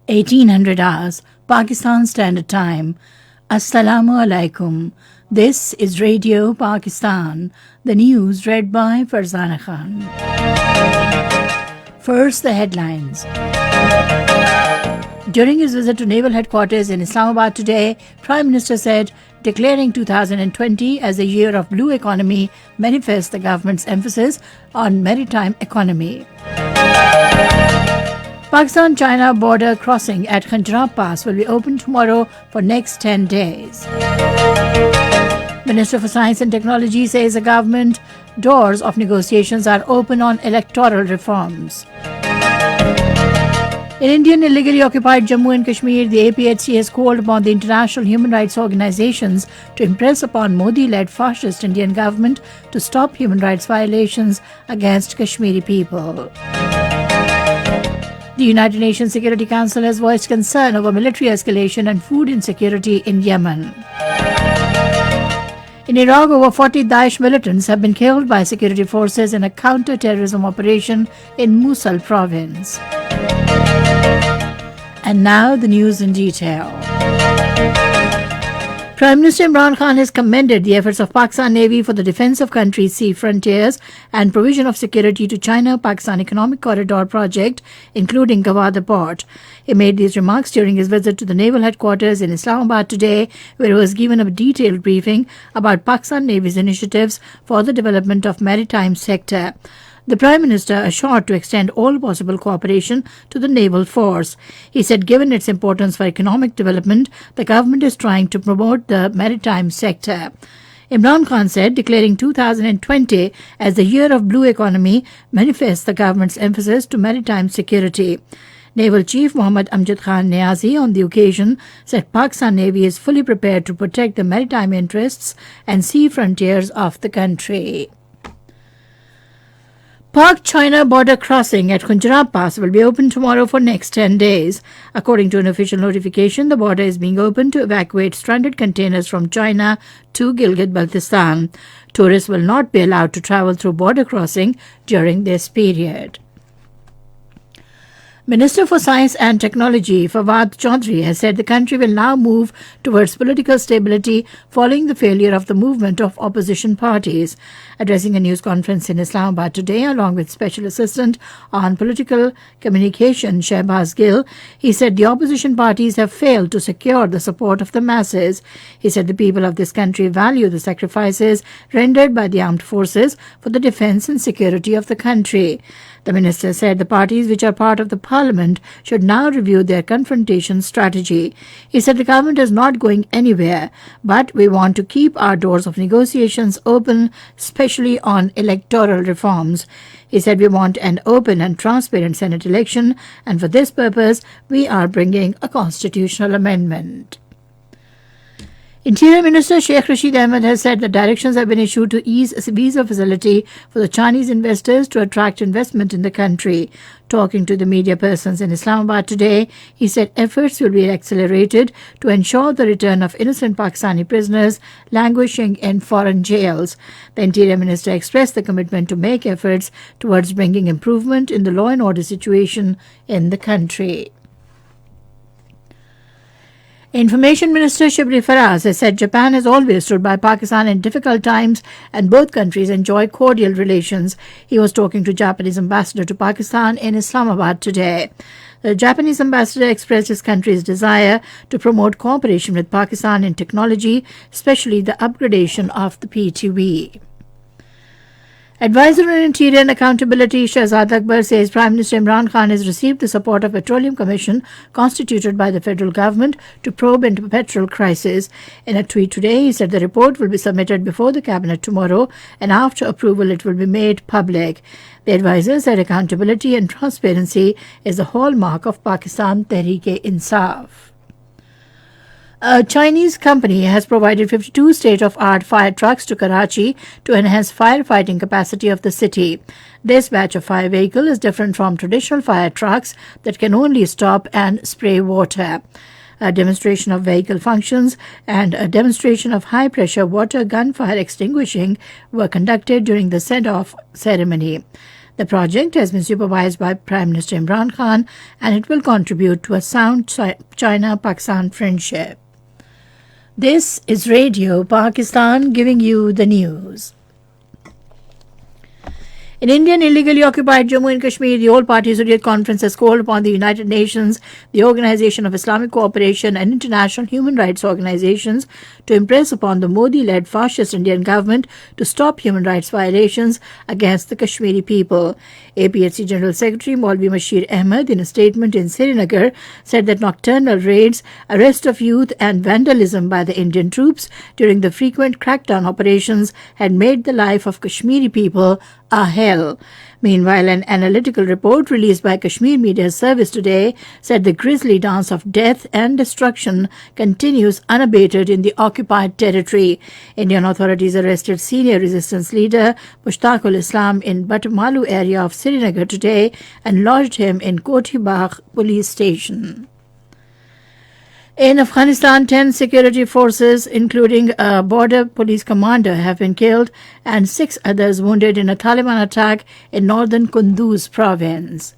1800 hours, Pakistan Standard Time. Assalamu alaikum. This is Radio Pakistan. The news read by Farzana Khan. First, the headlines. During his visit to Naval Headquarters in Islamabad today, Prime Minister said, declaring 2020 as a year of blue economy manifests the government's emphasis on maritime economy. Pakistan-China border crossing at Khanjarab Pass will be open tomorrow for next 10 days. Minister for Science and Technology says the government doors of negotiations are open on electoral reforms. In Indian illegally occupied Jammu and Kashmir, the APHC has called upon the international human rights organizations to impress upon Modi-led fascist Indian government to stop human rights violations against Kashmiri people. The United Nations Security Council has voiced concern over military escalation and food insecurity in Yemen. In Iraq, over 40 Daesh militants have been killed by security forces in a counter-terrorism operation in Mosul province. And now the news in detail. Prime Minister Imran Khan has commended the efforts of Pakistan Navy for the defence of country's sea frontiers and provision of security to China-Pakistan Economic Corridor project, including Gawada Port. He made these remarks during his visit to the Naval Headquarters in Islamabad today, where he was given a detailed briefing about Pakistan Navy's initiatives for the development of maritime sector. The Prime Minister assured to extend all possible cooperation to the naval force. He said given its importance for economic development, the government is trying to promote the maritime sector. Imran Khan said declaring 2020 as the year of blue economy manifests the government's emphasis to maritime security. Naval Chief Mohammad Amjad Khan Niazi on the occasion said Pakistan Navy is fully prepared to protect the maritime interests and sea frontiers of the country. Pak-China border crossing at Khanjarab Pass will be open tomorrow for next 10 days. According to an official notification, the border is being opened to evacuate stranded containers from China to Gilgit-Baltistan. Tourists will not be allowed to travel through border crossing during this period. Minister for Science and Technology Fawad Chaudhry has said the country will now move towards political stability following the failure of the movement of opposition parties. Addressing a news conference in Islamabad today, along with Special Assistant on Political Communication Shehbaz Gill, he said the opposition parties have failed to secure the support of the masses. He said the people of this country value the sacrifices rendered by the armed forces for the defence and security of the country. The minister said the parties which are part of the parliament should now review their confrontation strategy. He said the government is not going anywhere, but we want to keep our doors of negotiations open, especially on electoral reforms. He said we want an open and transparent Senate election, and for this purpose we are bringing a constitutional amendment. Interior Minister Sheikh Rashid Ahmed has said that directions have been issued to ease a visa facility for the Chinese investors to attract investment in the country. Talking to the media persons in Islamabad today, he said efforts will be accelerated to ensure the return of innocent Pakistani prisoners languishing in foreign jails. The Interior Minister expressed the commitment to make efforts towards bringing improvement in the law and order situation in the country. Information Minister Shibli Faraz has said Japan has always stood by Pakistan in difficult times and both countries enjoy cordial relations. He was talking to Japanese ambassador to Pakistan in Islamabad today. The Japanese ambassador expressed his country's desire to promote cooperation with Pakistan in technology, especially the upgradation of the PTV. Advisor on Interior and Accountability Shahzad Akbar says Prime Minister Imran Khan has received the support of Petroleum Commission constituted by the federal government to probe into the petrol crisis. In a tweet today, he said the report will be submitted before the cabinet tomorrow and after approval it will be made public. The advisor said accountability and transparency is the hallmark of Pakistan Tehreek-e-Insaf. A Chinese company has provided 52 state-of-art fire trucks to Karachi to enhance firefighting capacity of the city. This batch of fire vehicle is different from traditional fire trucks that can only stop and spray water. A demonstration of vehicle functions and a demonstration of high-pressure water gunfire extinguishing were conducted during the send-off ceremony. The project has been supervised by Prime Minister Imran Khan, and it will contribute to a sound China-Pakistan friendship. This is Radio Pakistan giving you the news. In Indian illegally occupied Jammu and Kashmir, the All-Party Hurriyat Conference has called upon the United Nations, the Organization of Islamic Cooperation and international human rights organizations to impress upon the Modi-led fascist Indian government to stop human rights violations against the Kashmiri people. APHC General Secretary Maulvi Bashir Ahmed, in a statement in Srinagar, said that nocturnal raids, arrest of youth and vandalism by the Indian troops during the frequent crackdown operations had made the life of Kashmiri people a hell. Meanwhile, an analytical report released by Kashmir Media Service today said the grisly dance of death and destruction continues unabated in the occupied territory. Indian authorities arrested senior resistance leader Mushtaqul Islam in Batmalu area of Srinagar today and lodged him in Koti Bagh police station. In Afghanistan, 10 security forces, including a border police commander, have been killed and 6 others wounded in a Taliban attack in northern Kunduz province.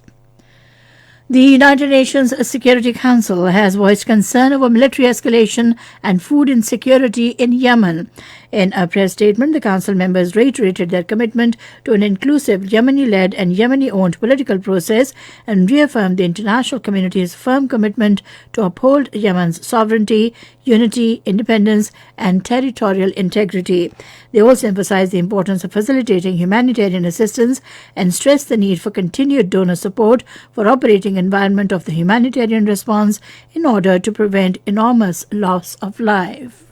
The United Nations Security Council has voiced concern over military escalation and food insecurity in Yemen. In a press statement, the Council members reiterated their commitment to an inclusive Yemeni-led and Yemeni-owned political process and reaffirmed the international community's firm commitment to uphold Yemen's sovereignty, unity, independence, and territorial integrity. They also emphasized the importance of facilitating humanitarian assistance and stressed the need for continued donor support for operating environment of the humanitarian response in order to prevent enormous loss of life.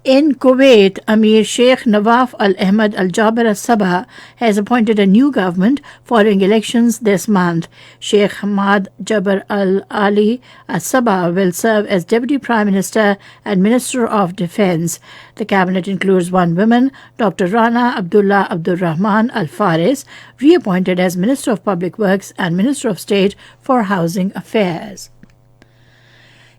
In Kuwait, Amir Sheikh Nawaf Al-Ahmad Al-Jaber Al-Sabah has appointed a new government following elections this month. Sheikh Hamad Jabr Al-Ali Al-Sabah will serve as Deputy Prime Minister and Minister of Defense. The cabinet includes 1 woman, Dr. Rana Abdullah Abdul Rahman Al-Faris, reappointed as Minister of Public Works and Minister of State for Housing Affairs.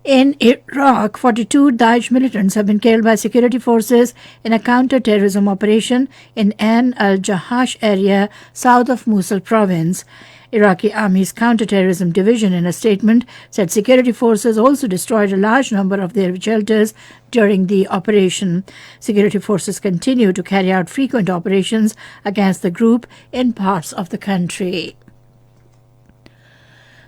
In Iraq, 42 Daesh militants have been killed by security forces in a counter-terrorism operation in Ain al-Jahash area south of Mosul province. Iraqi Army's counter-terrorism division, in a statement, said security forces also destroyed a large number of their shelters during the operation. Security forces continue to carry out frequent operations against the group in parts of the country.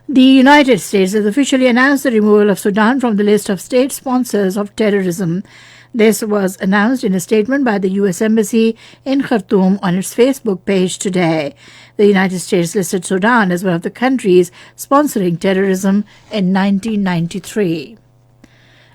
The United States has officially announced the removal of Sudan from the list of state sponsors of terrorism. This was announced in a statement by the U.S. Embassy in Khartoum on its Facebook page today. The United States listed Sudan as one of the countries sponsoring terrorism in 1993.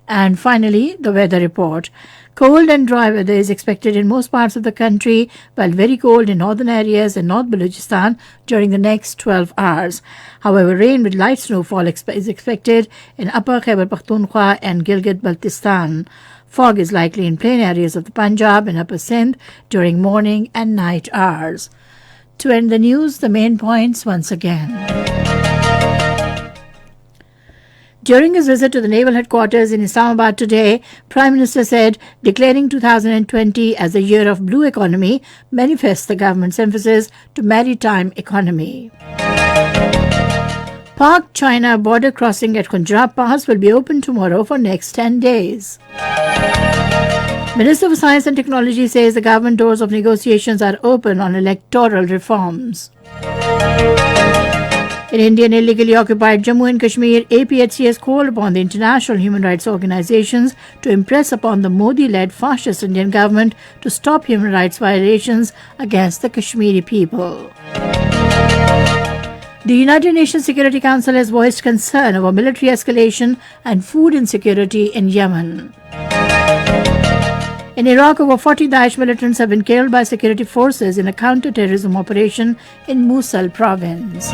And finally, the weather report. Cold and dry weather is expected in most parts of the country, while very cold in northern areas and North Balochistan during the next 12 hours. However, rain with light snowfall is expected in Upper Khyber Pakhtunkhwa and Gilgit-Baltistan. Fog is likely in plain areas of the Punjab and Upper Sindh during morning and night hours. To end the news, the main points once again. During his visit to the Naval Headquarters in Islamabad today, Prime Minister said declaring 2020 as the year of blue economy manifests the government's emphasis to maritime economy. Pak-China border crossing at Punjab Pass will be open tomorrow for next 10 days. Minister for Science and Technology says the government doors of negotiations are open on electoral reforms. In Indian illegally occupied Jammu and Kashmir, APHC has called upon the international human rights organizations to impress upon the Modi-led fascist Indian government to stop human rights violations against the Kashmiri people. The United Nations Security Council has voiced concern over military escalation and food insecurity in Yemen. In Iraq, over 40 Daesh militants have been killed by security forces in a counter-terrorism operation in Mosul province.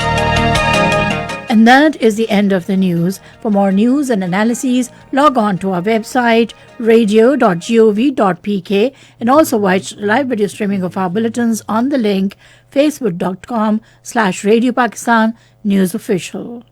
And that is the end of the news. For more news and analyses, log on to our website radio.gov.pk and also watch live video streaming of our bulletins on the link facebook.com/Radio Pakistan News Official.